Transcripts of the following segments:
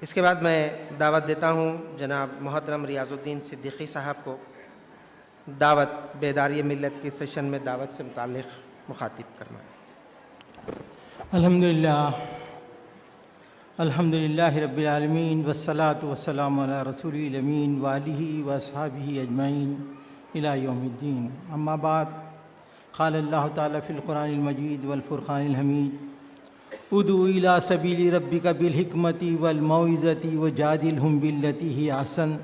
اس کے بعد میں دعوت دیتا ہوں جناب محترم ریاض الدین صدیقی صاحب کو دعوت بیداری ملت کے سیشن میں دعوت سے متعلق مخاطب کرنا ہے۔ الحمدللہ رب العالمین والصلاة والسلام علی رسول الامین وآلہ واصحابہ اجمعین الی یوم الدین، اما بعد، قال اللہ تعالی فی القرآن المجید والفرقان الحمید ادعو الی سبیل ربک بالحکمۃ والموعظۃ وجادلہم باللتی ہی احسن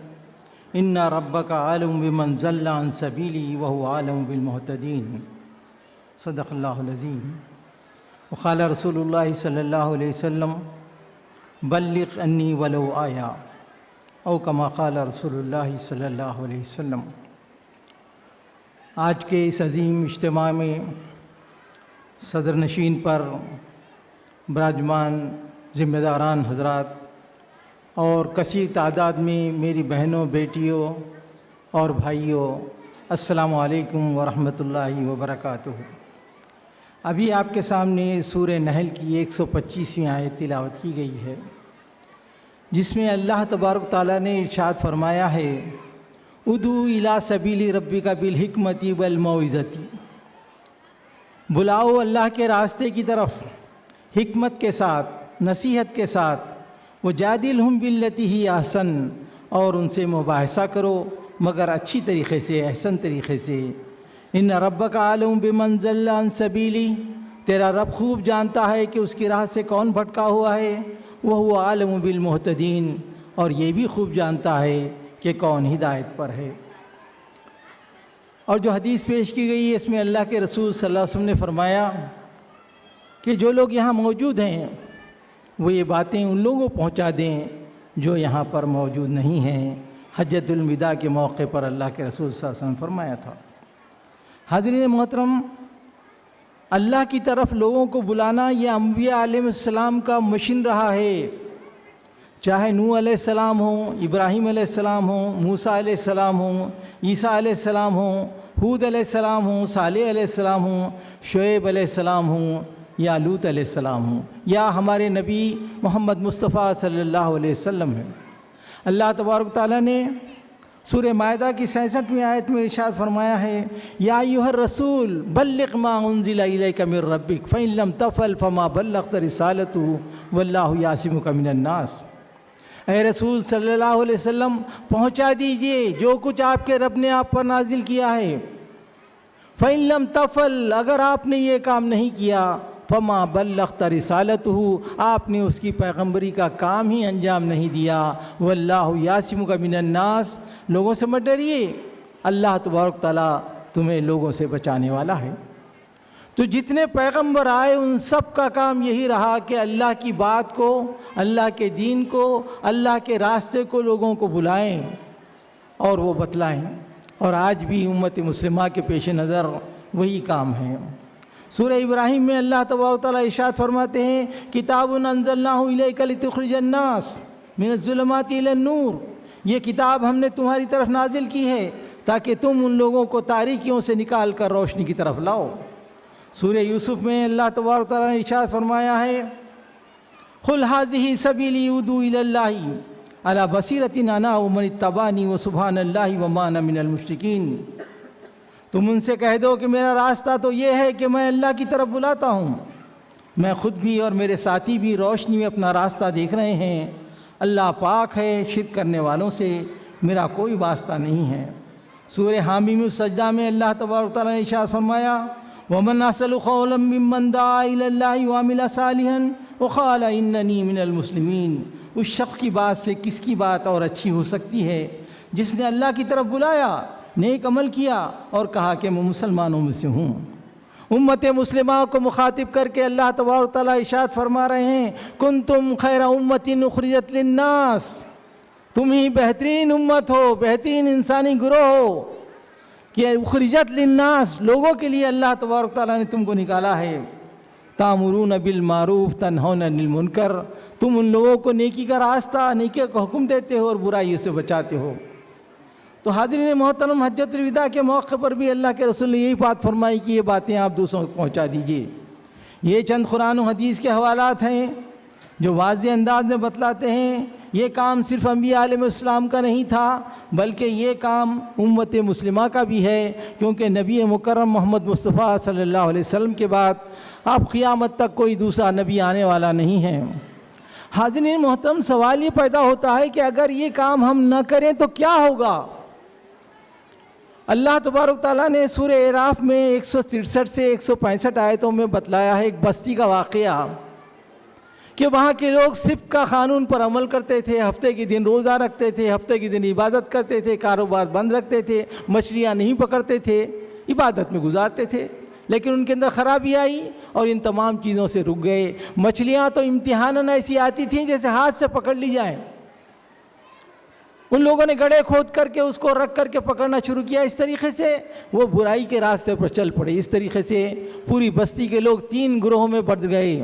ان ربک عالم بمن ضل عن سبیلہ وہو عالم بالمہتدین، صدق اللہ العظیم۔ وقال رسول اللہ صلی اللہ علیہ وسلم بلغ انی ولو آیا، او کما قال رسول اللہ صلی اللہ علیہ وسلم۔ آج کے اس عظیم اجتماع میں صدر نشین پر براجمان ذمہ داران حضرات اور کثیر تعداد میں میری بہنوں، بیٹیوں اور بھائیوں، السلام علیکم ورحمۃ اللہ وبرکاتہ۔ ابھی آپ کے سامنے سورہ نحل کی 125ویں آیت تلاوت کی گئی ہے، جس میں اللہ تبارک تعالیٰ نے ارشاد فرمایا ہے ادعو الی سبیل ربک بالحکمۃ والموعظۃ، بلاؤ اللہ کے راستے کی طرف حکمت کے ساتھ، نصیحت کے ساتھ، وجادلہم باللتی ہی احسن، اور ان سے مباحثہ کرو مگر اچھی طریقے سے، احسن طریقے سے۔ ان ربک عالم بمن ضل عن سبیلی، تیرا رب خوب جانتا ہے کہ اس کی راہ سے کون بھٹکا ہوا ہے، وہو عالم بالمہتدین، اور یہ بھی خوب جانتا ہے کہ کون ہدایت پر ہے۔ اور جو حدیث پیش کی گئی ہے اس میں اللہ کے رسول صلی اللہ علیہ وسلم نے فرمایا کہ جو لوگ یہاں موجود ہیں وہ یہ باتیں ان لوگوں کو پہنچا دیں جو یہاں پر موجود نہیں ہیں۔ حجۃ الوداع کے موقع پر اللہ کے رسول صلی اللہ علیہ وسلم نے فرمایا تھا۔ حاضرین محترم، اللہ کی طرف لوگوں کو بلانا یہ انبیاء علیہ السلام کا مشن رہا ہے، چاہے نوح علیہ السلام ہوں، ابراہیم علیہ السلام ہوں، موسیٰ علیہ السلام ہوں، عیسیٰ علیہ السلام ہوں، ہود علیہ السلام ہوں، صالح علیہ السلام ہوں، شعیب علیہ السلام ہوں، یا لوط علیہ السلام ہوں، یا ہمارے نبی محمد مصطفیٰ صلی اللہ علیہ وسلم ہیں۔ اللہ تبارک تعالیٰ نے سورہ مائدہ کی 66ویں آیت میں ارشاد فرمایا ہے یا ایھا الرسول بلغ ما انزل الیک من ربک فإن لم تفعل فما بلغت رسالته واللہ یعصمک من الناس۔ اے رسول صلی اللہ علیہ وسلم، پہنچا دیجئے جو کچھ آپ کے رب نے آپ پر نازل کیا ہے۔ فإن لم تفعل، اگر آپ نے یہ کام نہیں کیا، فما بلغت رسالته، آپ نے اس کی پیغمبری کا کام ہی انجام نہیں دیا۔ واللہ یعصمک من الناس، لوگوں سے مت ڈریے، اللہ تبارک تعالیٰ تمہیں لوگوں سے بچانے والا ہے۔ تو جتنے پیغمبر آئے ان سب کا کام یہی رہا کہ اللہ کی بات کو، اللہ کے دین کو، اللہ کے راستے کو لوگوں کو بلائیں اور وہ بتلائیں، اور آج بھی امت مسلمہ کے پیش نظر وہی کام ہے۔ سورہ ابراہیم میں اللہ تبارک تعالیٰ ارشاد فرماتے ہیں کتاب انزلناہ الیک لتخرج الناس من الظلمات الی النور، یہ کتاب ہم نے تمہاری طرف نازل کی ہے تاکہ تم ان لوگوں کو تاریکیوں سے نکال کر روشنی کی طرف لاؤ۔ سورہ یوسف میں اللہ تبارک تعالیٰ نے ارشاد فرمایا ہے قل ھذہ سبیلی ادعو الی اللہ علی بصیرۃ انا ومن اتبعنی وسبحان اللہ وما انا من المشرکین۔ تم ان سے کہہ دو کہ میرا راستہ تو یہ ہے کہ میں اللہ کی طرف بلاتا ہوں، میں خود بھی اور میرے ساتھی بھی روشنی میں اپنا راستہ دیکھ رہے ہیں، اللہ پاک ہے، شرک کرنے والوں سے میرا کوئی واسطہ نہیں ہے۔ سورہ حامیم السجدہ میں اللہ تبارک تعالیٰ نے ارشاد فرمایا وَمَنْ أَحْسَنُ قَوْلًا مِّمَّنْ دَعَا إِلَى اللَّهِ وَعَمِلَ صَالِحًا وَقَالَ إِنَّنِي مِنَ الْمُسْلِمِينَ۔ اس شخص کی بات سے کس کی بات اور اچھی ہو سکتی ہے جس نے اللہ کی طرف بلایا، نیک عمل کیا اور کہا کہ میں مسلمانوں میں سے ہوں۔ امت مسلمہ کو مخاطب کر کے اللہ تبارک تعالیٰ ارشاد فرما رہے ہیں کنتم خیر امت اخرجت للناس، تم ہی بہترین امت ہو، بہترین انسانی گروہ ہو کہ اخرجت للناس، لوگوں کے لیے اللہ تبارک تعالیٰ نے تم کو نکالا ہے۔ تامرون بالمعروف تنہون عن المنکر، تم ان لوگوں کو نیکی کا راستہ، نیکی کا حکم دیتے ہو اور برائیوں سے بچاتے ہو۔ تو حاضرین محترم، حجۃ الوداع کے موقع پر بھی اللہ کے رسول نے یہی بات فرمائی کہ یہ باتیں آپ دوسروں کو پہنچا دیجئے۔ یہ چند قرآن و حدیث کے حوالات ہیں جو واضح انداز میں بتلاتے ہیں یہ کام صرف انبیاء علیہ السلام کا نہیں تھا بلکہ یہ کام امت مسلمہ کا بھی ہے، کیونکہ نبی مکرم محمد مصطفیٰ صلی اللہ علیہ وسلم کے بعد اب قیامت تک کوئی دوسرا نبی آنے والا نہیں ہے۔ حاضرین محترم، سوال یہ پیدا ہوتا ہے کہ اگر یہ کام ہم نہ کریں تو کیا ہوگا؟ اللہ تبارک تعالیٰ نے سورہ اعراف میں 163 سے 165 آیتوں میں بتلایا ہے ایک بستی کا واقعہ کہ وہاں کے لوگ سبت کا قانون پر عمل کرتے تھے، ہفتے کے دن روزہ رکھتے تھے، ہفتے کے دن عبادت کرتے تھے، کاروبار بند رکھتے تھے، مچھلیاں نہیں پکڑتے تھے، عبادت میں گزارتے تھے، لیکن ان کے اندر خرابی آئی اور ان تمام چیزوں سے رک گئے۔ مچھلیاں تو امتحاناً ایسی آتی تھیں جیسے ہاتھ سے پکڑ لی جائیں، ان لوگوں نے گڑھے کھود کر کے اس کو رکھ کر کے پکڑنا شروع کیا، اس طریقے سے وہ برائی کے راستے پر چل پڑے۔ اس طریقے سے پوری بستی کے لوگ 3 گروہوں میں بٹ گئے۔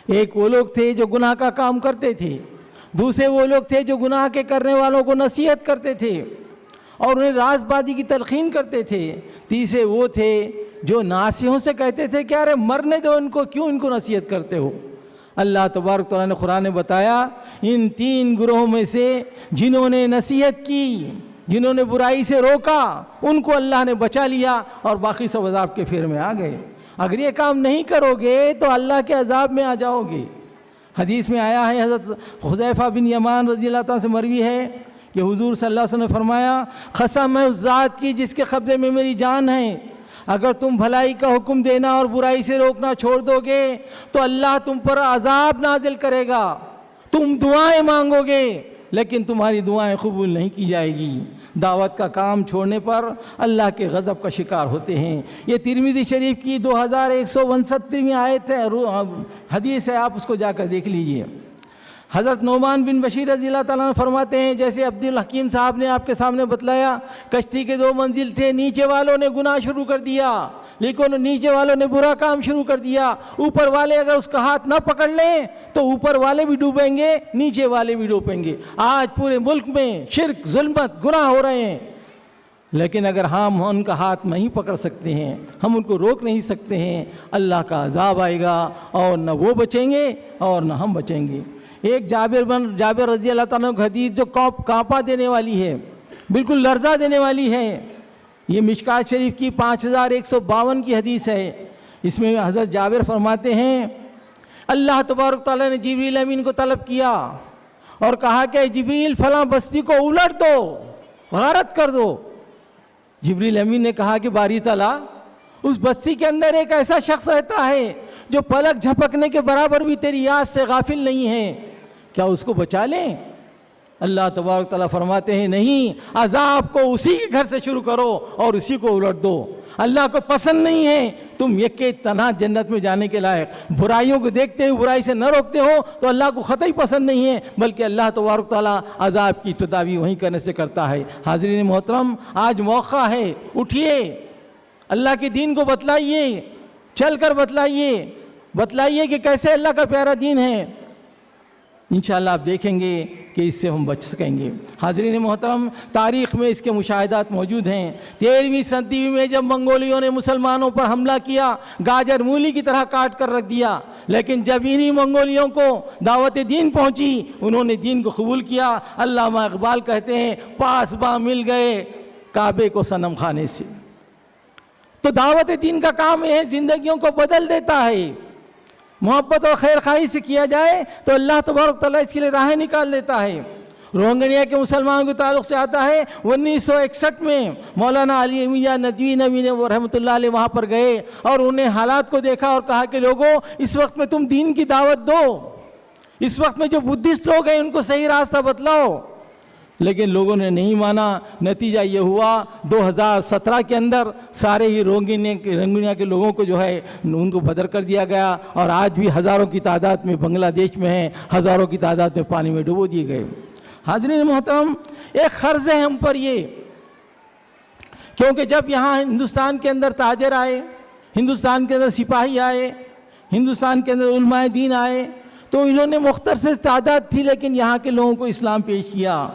ایک وہ لوگ تھے جو گناہ کا کام کرتے تھے، دوسرے وہ لوگ تھے جو گناہ کے کرنے والوں کو نصیحت کرتے تھے اور انہیں راز بازی کی تلقین کرتے تھے، تیسرے وہ تھے جو ناصحوں سے کہتے تھے کہ ارے مرنے دو ان کو، کیوں ان کو نصیحت کرتے ہو۔ اللہ تبارک تعالیٰ نے قرآن میں بتایا ان 3 گروہوں میں سے جنہوں نے نصیحت کی، جنہوں نے برائی سے روکا، ان کو اللہ نے بچا لیا اور باقی سب عذاب کے پھیر میں آ گئے۔ اگر یہ کام نہیں کرو گے تو اللہ کے عذاب میں آ جاؤ گے۔ حدیث میں آیا ہے، حضرت حذیفہ بن یمان رضی اللہ تعالیٰ سے مروی ہے کہ حضور صلی اللہ علیہ وسلم نے فرمایا قسم ہے اس ذات کی جس کے قبضے میں میری جان ہے، اگر تم بھلائی کا حکم دینا اور برائی سے روکنا چھوڑ دو گے تو اللہ تم پر عذاب نازل کرے گا، تم دعائیں مانگو گے لیکن تمہاری دعائیں قبول نہیں کی جائے گی۔ دعوت کا کام چھوڑنے پر اللہ کے غضب کا شکار ہوتے ہیں۔ یہ ترمذی شریف کی 2169 آیت ہے، حدیث ہے، آپ اس کو جا کر دیکھ لیجئے۔ حضرت نعمان بن بشیر رضی اللہ تعالیٰ عنہ فرماتے ہیں جیسے عبد الحکیم صاحب نے آپ کے سامنے بتلایا، کشتی کے 2 منزل تھے، نیچے والوں نے گناہ شروع کر دیا لیکن نیچے والوں نے برا کام شروع کر دیا، اوپر والے اگر اس کا ہاتھ نہ پکڑ لیں تو اوپر والے بھی ڈوبیں گے، نیچے والے بھی ڈوبیں گے۔ آج پورے ملک میں شرک، ظلمت، گناہ ہو رہے ہیں، لیکن اگر ہم ان کا ہاتھ نہیں پکڑ سکتے ہیں، ہم ان کو روک نہیں سکتے ہیں، اللہ کا عذاب آئے گا اور نہ وہ بچیں گے اور نہ ہم بچیں گے۔ ایک جابر رضی اللہ تعالیٰ عنہ حدیث جو کانپا دینے والی ہے، بالکل لرزہ دینے والی ہے، یہ مشکات شریف کی 5152 کی حدیث ہے۔ اس میں حضرت جابر فرماتے ہیں اللہ تبارک تعالیٰ نے جبریل امین کو طلب کیا اور کہا کہ جبریل فلاں بستی کو الٹ دو، غارت کر دو۔ جبریل امین نے کہا کہ باری تعالیٰ اس بستی کے اندر ایک ایسا شخص رہتا ہے جو پلک جھپکنے کے برابر بھی تیری یاد سے غافل نہیں ہے، کیا اس کو بچا لیں؟ اللہ تبارک تعالیٰ فرماتے ہیں نہیں، عذاب کو اسی کے گھر سے شروع کرو اور اسی کو الٹ دو۔ اللہ کو پسند نہیں ہے تم یکے تنہا جنت میں جانے کے لائق، برائیوں کو دیکھتے ہوئے برائی سے نہ روکتے ہو تو اللہ کو قطعی پسند نہیں ہے، بلکہ اللہ تبارک تعالیٰ عذاب کی ابتدا بھی وہیں کرنے سے کرتا ہے۔ حاضرین محترم، آج موقع ہے، اٹھیے، اللہ کے دین کو بتلائیے، چل کر بتلائیے کہ کیسے اللہ کا پیارا دین ہے۔ انشاءاللہ آپ دیکھیں گے کہ اس سے ہم بچ سکیں گے۔ حاضرین محترم، تاریخ میں اس کے مشاہدات موجود ہیں۔ 13ویں صدی میں جب منگولیوں نے مسلمانوں پر حملہ کیا، گاجر مولی کی طرح کاٹ کر رکھ دیا، لیکن جب انہی منگولیوں کو دعوت دین پہنچی، انہوں نے دین کو قبول کیا۔ علامہ اقبال کہتے ہیں پاس باں مل گئے کعبے کو صنم خانے سے۔ تو دعوت دین کا کام ہے، زندگیوں کو بدل دیتا ہے۔ محبت اور خیر خواہی سے کیا جائے تو اللہ تبارک تعالیٰ اس کے لیے راہیں نکال دیتا ہے۔ روہنگیا کے مسلمانوں کے تعلق سے آتا ہے 1961 میں مولانا علی میاں ندوی نبی نے رحمۃ اللہ علیہ وہاں پر گئے اور انہیں حالات کو دیکھا اور کہا کہ لوگوں اس وقت میں تم دین کی دعوت دو، اس وقت میں جو بدھسٹ لوگ ہیں ان کو صحیح راستہ بتلاؤ، لیکن لوگوں نے نہیں مانا۔ نتیجہ یہ ہوا 2017 کے اندر سارے ہی روہنگیا کے لوگوں کو جو ہے ان کو بدر کر دیا گیا اور آج بھی ہزاروں کی تعداد میں بنگلہ دیش میں ہیں، ہزاروں کی تعداد میں پانی میں ڈبو دیے گئے۔ حاضرین محترم، ایک قرض ہے ہم پر یہ، کیونکہ جب یہاں ہندوستان کے اندر تاجر آئے، ہندوستان کے اندر سپاہی آئے، ہندوستان کے اندر علماء دین آئے، تو انہوں نے مختصر تعداد تھی لیکن یہاں کے لوگوں کو اسلام پیش کیا،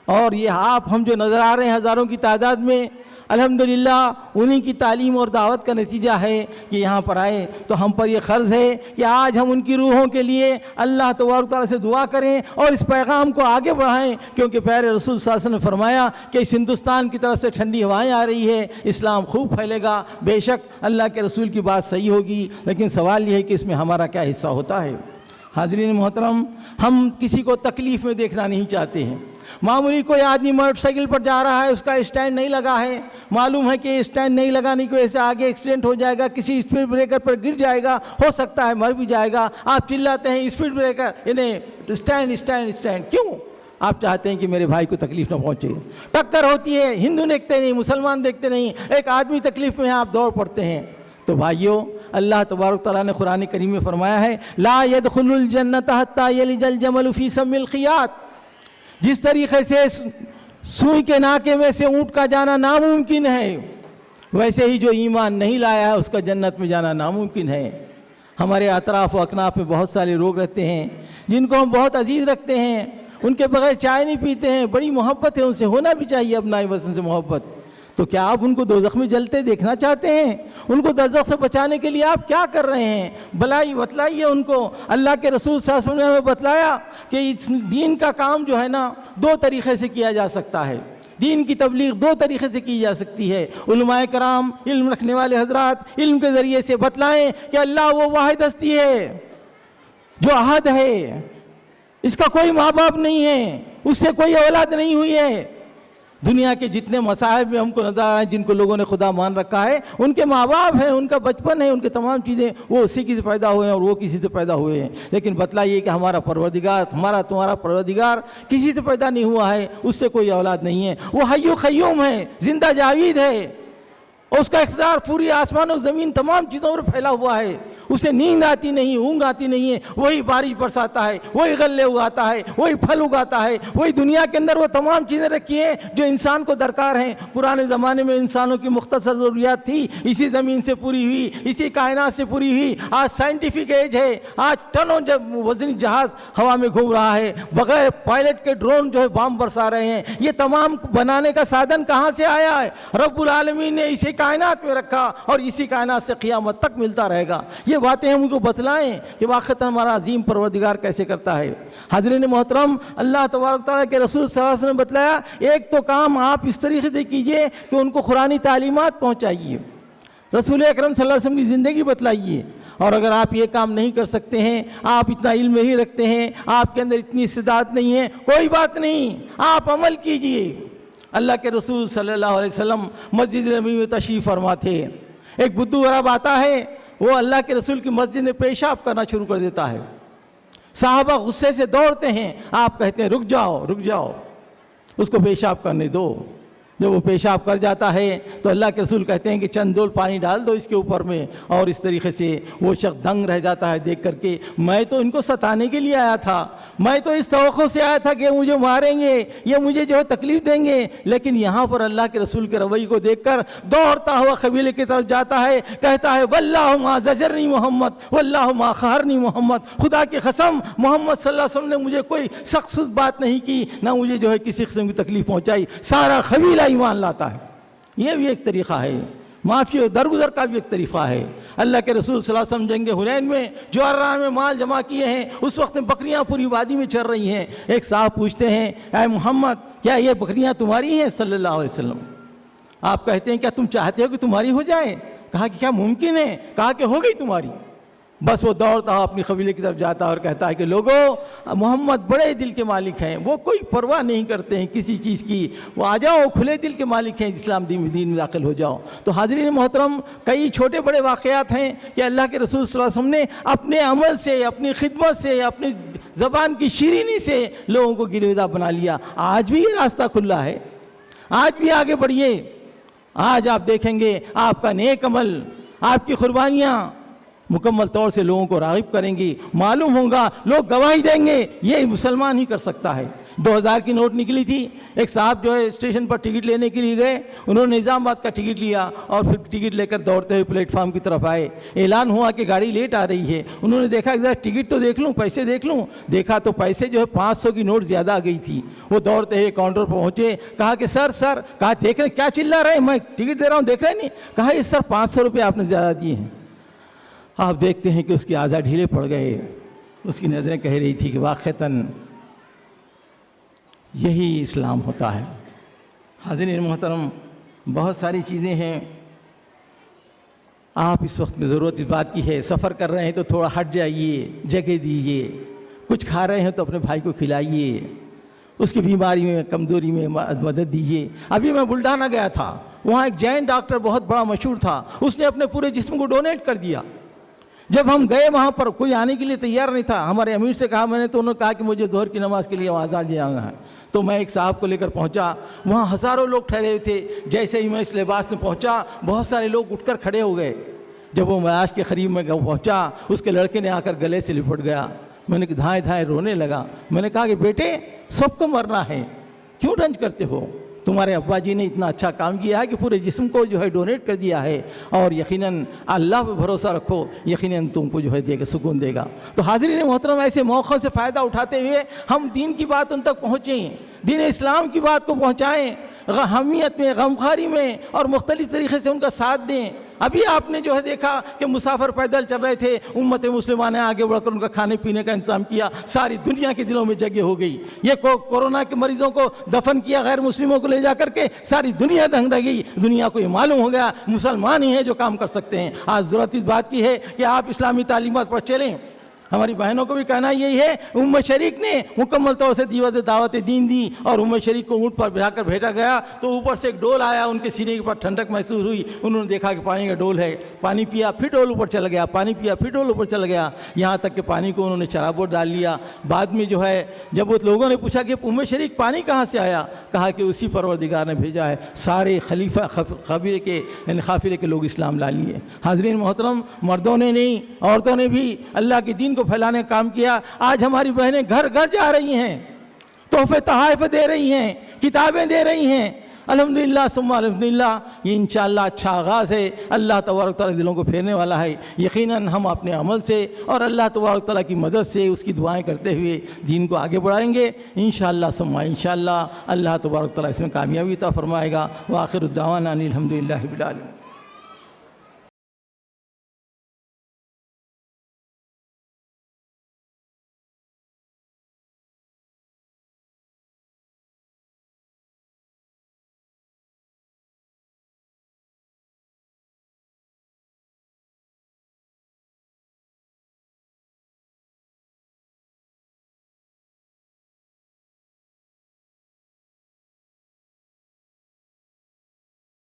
اور یہ ہم جو نظر آ رہے ہیں ہزاروں کی تعداد میں، الحمدللہ انہی کی تعلیم اور دعوت کا نتیجہ ہے کہ یہاں پر آئے. تو ہم پر یہ قرض ہے کہ آج ہم ان کی روحوں کے لیے اللہ تبارک تعالیٰ سے دعا کریں اور اس پیغام کو آگے بڑھائیں, کیونکہ پیارے رسول صلی اللہ علیہ وسلم نے فرمایا کہ اس ہندوستان کی طرف سے ٹھنڈی ہوائیں آ رہی ہے, اسلام خوب پھیلے گا. بے شک اللہ کے رسول کی بات صحیح ہوگی, لیکن سوال یہ ہے کہ اس میں ہمارا کیا حصہ ہوتا ہے. حاضرین محترم, ہم کسی کو تکلیف میں دیکھنا نہیں چاہتے ہیں. معمولی کوئی آدمی موٹر سائیکل پر جا رہا ہے, اس کا اسٹینڈ نہیں لگا ہے, معلوم ہے کہ اسٹینڈ نہیں لگانے کی وجہ سے آگے ایکسیڈنٹ ہو جائے گا, کسی اسپیڈ بریکر پر گر جائے گا, ہو سکتا ہے مر بھی جائے گا. آپ چلاتے ہیں اسپیڈ بریکر, انہیں اسٹینڈ اسٹینڈ اسٹینڈ, کیوں؟ آپ چاہتے ہیں کہ میرے بھائی کو تکلیف نہ پہنچے. ٹکر ہوتی ہے, ہندو دیکھتے نہیں, مسلمان دیکھتے نہیں, ایک آدمی تکلیف میں ہے, آپ دوڑ پڑتے ہیں. تو بھائیوں, اللہ تبارک تعالیٰ نے قرآن کریم میں فرمایا ہے لا يدخل الجنت حتى يلج الجمل في سم الخياط. جس طریقے سے سوئی کے ناکے میں سے اونٹ کا جانا ناممکن ہے, ویسے ہی جو ایمان نہیں لایا ہے اس کا جنت میں جانا ناممکن ہے. ہمارے اطراف و اکناف میں بہت سارے لوگ رہتے ہیں جن کو ہم بہت عزیز رکھتے ہیں, ان کے بغیر چائے نہیں پیتے ہیں, بڑی محبت ہے, ان سے ہونا بھی چاہیے اپنائے وطن سے محبت. تو کیا آپ ان کو دوزخ میں جلتے دیکھنا چاہتے ہیں؟ ان کو دوزخ سے بچانے کے لیے آپ کیا کر رہے ہیں؟ بلائی بتلائیے ان کو. اللہ کے رسول صلی اللہ علیہ وسلم نے ہمیں بتلایا کہ اس دین کا کام جو ہے نا 2 طریقے سے کیا جا سکتا ہے. دین کی تبلیغ 2 طریقے سے کی جا سکتی ہے. علماء کرام, علم رکھنے والے حضرات علم کے ذریعے سے بتلائیں کہ اللہ وہ واحد ہستی ہے جو احد ہے, اس کا کوئی ماں باپ نہیں ہے, اس سے کوئی اولاد نہیں ہوئی ہے. دنیا کے جتنے مصائب میں ہم کو نظر آئے جن کو لوگوں نے خدا مان رکھا ہے, ان کے ماں باپ ہیں, ان کا بچپن ہے, ان کے تمام چیزیں وہ اسی کی سے پیدا ہوئے ہیں اور وہ کسی سے پیدا ہوئے ہیں. لیکن بتلائیے کہ ہمارا پروردگار, ہمارا تمہارا پروردگار کسی سے پیدا نہیں ہوا ہے, اس سے کوئی اولاد نہیں ہے. وہ حی و قیوم ہے, زندہ جاوید ہے, اور اس کا اقتدار پوری آسمان و زمین تمام چیزوں پر پھیلا ہوا ہے. اسے نیند آتی نہیں, اونگ آتی نہیں ہے, وہی بارش برساتا ہے, وہی غلے اگاتا ہے, وہی پھل اگاتا ہے, وہی دنیا کے اندر وہ تمام چیزیں رکھی ہیں جو انسان کو درکار ہیں. پرانے زمانے میں انسانوں کی مختصر ضروریات تھی, اسی زمین سے پوری ہوئی, اسی کائنات سے پوری ہوئی. آج سائنٹیفک ایج ہے, آج ٹنوں جب وزنی جہاز ہوا میں گھوم رہا ہے, بغیر پائلٹ کے ڈرون جو ہے بام برسا رہے ہیں. یہ تمام بنانے کا سادھن کہاں سے آیا ہے؟ رب العالمین نے اسے کائنات میں رکھا اور اسی کائنات سے قیامت تک ملتا رہے گا. یہ باتیں ہم ان کو بتلائیں کہ واقعتاً ہمارا عظیم پروردگار کیسے کرتا ہے. حاضرین محترم, اللہ تبارک تعالیٰ کے رسول صلی اللہ علیہ وسلم نے بتلایا ایک تو کام آپ اس طریقے سے کیجئے کہ ان کو قرآنی تعلیمات پہنچائیے, رسول اکرم صلی اللہ علیہ وسلم کی زندگی بتلائیے. اور اگر آپ یہ کام نہیں کر سکتے ہیں, آپ اتنا علم نہیں رکھتے ہیں, آپ کے اندر اتنی استعداد نہیں ہے, کوئی بات نہیں, آپ عمل کیجئے. اللہ کے رسول صلی اللہ علیہ وسلم مسجد نبوی میں تشریف فرما تھے. ایک بدو عرب آتا ہے, وہ اللہ کے رسول کی مسجد میں پیشاب کرنا شروع کر دیتا ہے. صحابہ غصے سے دوڑتے ہیں, آپ کہتے ہیں رک جاؤ رک جاؤ, اس کو پیشاب کرنے دو. جب وہ پیشاب کر جاتا ہے تو اللہ کے رسول کہتے ہیں کہ چند ڈول پانی ڈال دو اس کے اوپر میں, اور اس طریقے سے وہ شخص دنگ رہ جاتا ہے دیکھ کر کے. میں تو ان کو ستانے کے لیے آیا تھا, میں تو اس توقع سے آیا تھا کہ مجھے ماریں گے, یہ مجھے جو ہے تکلیف دیں گے, لیکن یہاں پر اللہ کے رسول کے رویے کو دیکھ کر دوڑتا ہوا قبیلے کی طرف جاتا ہے, کہتا ہے واللہ ما زجرنی محمد واللہ ما قہرنی محمد, خدا کی قسم محمد صلی اللہ علیہ وسلم نے مجھے کوئی سخت بات نہیں کی, نہ مجھے جو ہے کسی قسم کی تکلیف پہنچائی. سارا قبیلہ ایمان لاتا ہے. یہ بھی ایک طریقہ ہے, معافی اور درگزر کا بھی ایک طریقہ ہے. اللہ کے رسول صلی اللہ علیہ وسلم جنگ حنین میں جوہران میں مال جمع کیے ہیں, اس وقت میں بکریاں پوری وادی میں چر رہی ہیں. ایک صاحب پوچھتے ہیں اے محمد کیا یہ بکریاں تمہاری ہیں صلی اللہ علیہ وسلم؟ آپ کہتے ہیں کیا تم چاہتے ہو کہ تمہاری ہو جائے؟ کہا کہ کیا ممکن ہے؟ کہا کہ ہو گئی تمہاری. بس وہ دوڑتا ہو اپنی قبیلے کی طرف جاتا اور کہتا ہے کہ لوگوں محمد بڑے دل کے مالک ہیں, وہ کوئی پرواہ نہیں کرتے ہیں کسی چیز کی, وہ آ جاؤ کھلے دل کے مالک ہیں, اسلام دین میں داخل ہو جاؤ. تو حاضرین محترم, کئی چھوٹے بڑے واقعات ہیں کہ اللہ کے رسول صلی اللہ علیہ وسلم نے اپنے عمل سے, اپنی خدمت سے, اپنی زبان کی شیرینی سے لوگوں کو گرویدہ بنا لیا. آج بھی یہ راستہ کھلا ہے, آج بھی آگے بڑھیے. آج آپ دیکھیں گے آپ کا نیک عمل, آپ کی قربانیاں مکمل طور سے لوگوں کو راغب کریں گی. معلوم ہوگا, لوگ گواہی دیں گے یہ مسلمان ہی کر سکتا ہے, 2000 کی نوٹ نکلی تھی. ایک صاحب جو ہے اسٹیشن پر ٹکٹ لینے کے لیے گئے, انہوں نے نظام آباد کا ٹکٹ لیا اور پھر ٹکٹ لے کر دوڑتے ہوئے پلیٹ فارم کی طرف آئے. اعلان ہوا کہ گاڑی لیٹ آ رہی ہے. انہوں نے دیکھا ذرا ٹکٹ تو دیکھ لوں, پیسے دیکھ لوں. دیکھا تو پیسے جو ہے 500 کی نوٹ زیادہ آ گئی تھی. وہ دوڑتے ہوئے کاؤنٹر پر پہنچے, کہا کہ سر کہا دیکھ رہے کیا چلا رہے ہیں, میں ٹکٹ دے رہا ہوں دیکھ رہے نہیں. کہا یہ سر 500 روپے آپ نے زیادہ دیے ہیں. آپ دیکھتے ہیں کہ اس کے اعضاء ڈھیلے پڑ گئے. اس کی نظریں کہہ رہی تھی کہ واقعتاً یہی اسلام ہوتا ہے. حاضرین محترم, بہت ساری چیزیں ہیں. آپ اس وقت میں ضرورت اس بات کی ہے, سفر کر رہے ہیں تو تھوڑا ہٹ جائیے, جگہ دیجیے. کچھ کھا رہے ہیں تو اپنے بھائی کو کھلائیے, اس کی بیماری میں کمزوری میں مدد دیجیے. ابھی میں بلڈانا گیا تھا, وہاں ایک جین ڈاکٹر بہت بڑا مشہور تھا, اس نے اپنے پورے جسم کو ڈونیٹ کر دیا. جب ہم گئے وہاں پر کوئی آنے کے لیے تیار نہیں تھا. ہمارے امیر سے کہا میں نے, تو انہوں نے کہا کہ مجھے ظہر کی نماز کے لیے آزاد جانا ہے. تو میں ایک صاحب کو لے کر پہنچا, وہاں ہزاروں لوگ ٹھہرے ہوئے تھے. جیسے ہی میں اس لباس میں پہنچا, بہت سارے لوگ اٹھ کر کھڑے ہو گئے. جب وہ معاش کے قریب میں پہنچا, اس کے لڑکے نے آ کر گلے سے لپٹ گیا. میں نے دھائیں رونے لگا. میں نے کہا کہ بیٹے سب کو مرنا ہے, کیوں رنج کرتے ہو؟ تمہارے ابا جی نے اتنا اچھا کام کیا ہے کہ پورے جسم کو جو ہے ڈونیٹ کر دیا ہے, اور یقیناً اللہ پہ بھروسہ رکھو, یقیناً تم کو جو ہے دے گا, سکون دے گا. تو حاضرین محترم, ایسے موقعوں سے فائدہ اٹھاتے ہوئے ہم دین کی بات ان تک پہنچیں, دین اسلام کی بات کو پہنچائیں, غمیت میں, غمخواری میں, اور مختلف طریقے سے ان کا ساتھ دیں. ابھی آپ نے جو ہے دیکھا کہ مسافر پیدل چل رہے تھے, امت مسلمہ نے آگے بڑھ کر ان کا کھانے پینے کا انتظام کیا. ساری دنیا کے دلوں میں جگہ ہو گئی. یہ کورونا کے مریضوں کو دفن کیا غیر مسلموں کو لے جا کر کے, ساری دنیا دنگ رہ گئی. دنیا کو یہ معلوم ہو گیا مسلمان ہی ہیں جو کام کر سکتے ہیں. آج ضرورت اس بات کی ہے کہ آپ اسلامی تعلیمات پر چلیں. ہماری بہنوں کو بھی کہنا یہی ہے, امت شریک نے مکمل طور سے دعوت دین دی, اور امت شریک کو اونٹ پر بٹھا کر بھیجا گیا. تو اوپر سے ایک ڈول آیا, ان کے سینے کے پر ٹھنڈک محسوس ہوئی. انہوں نے دیکھا کہ پانی کا ڈول ہے, پانی پیا, پھر ڈول اوپر چلا گیا, پانی پیا, پھر ڈول اوپر چلا گیا, یہاں تک کہ پانی کو انہوں نے چرابور ڈال لیا. بعد میں جو ہے جب وہ لوگوں نے پوچھا کہ امت شریک پانی کہاں سے آیا, کہا کہ اسی پروردگار نے بھیجا ہے. سارے خلیفہ قبیلے کے قافلے کے لوگ اسلام لا لیے. حاضرین محترم, مردوں نے نہیں عورتوں نے بھی اللہ کے دین کو پھیلانے کا کام کیا. آج ہماری بہنیں گھر گھر جا رہی ہیں, تحفے تحائف دے رہی ہیں, کتابیں دے رہی ہیں. الحمدللہ ثم الحمدللہ, یہ انشاءاللہ اچھا آغاز ہے. اللہ تبارک تعالیٰ دلوں کو پھیرنے والا ہے. یقیناً ہم اپنے عمل سے اور اللہ تبارک تعالیٰ کی مدد سے, اس کی دعائیں کرتے ہوئے دین کو آگے بڑھائیں گے انشاءاللہ ثم انشاءاللہ. اللہ تبارک تعالیٰ اس میں کامیابی عطا فرمائے گا. وآخر الدعوانا ان الحمدللہ رب العالمین.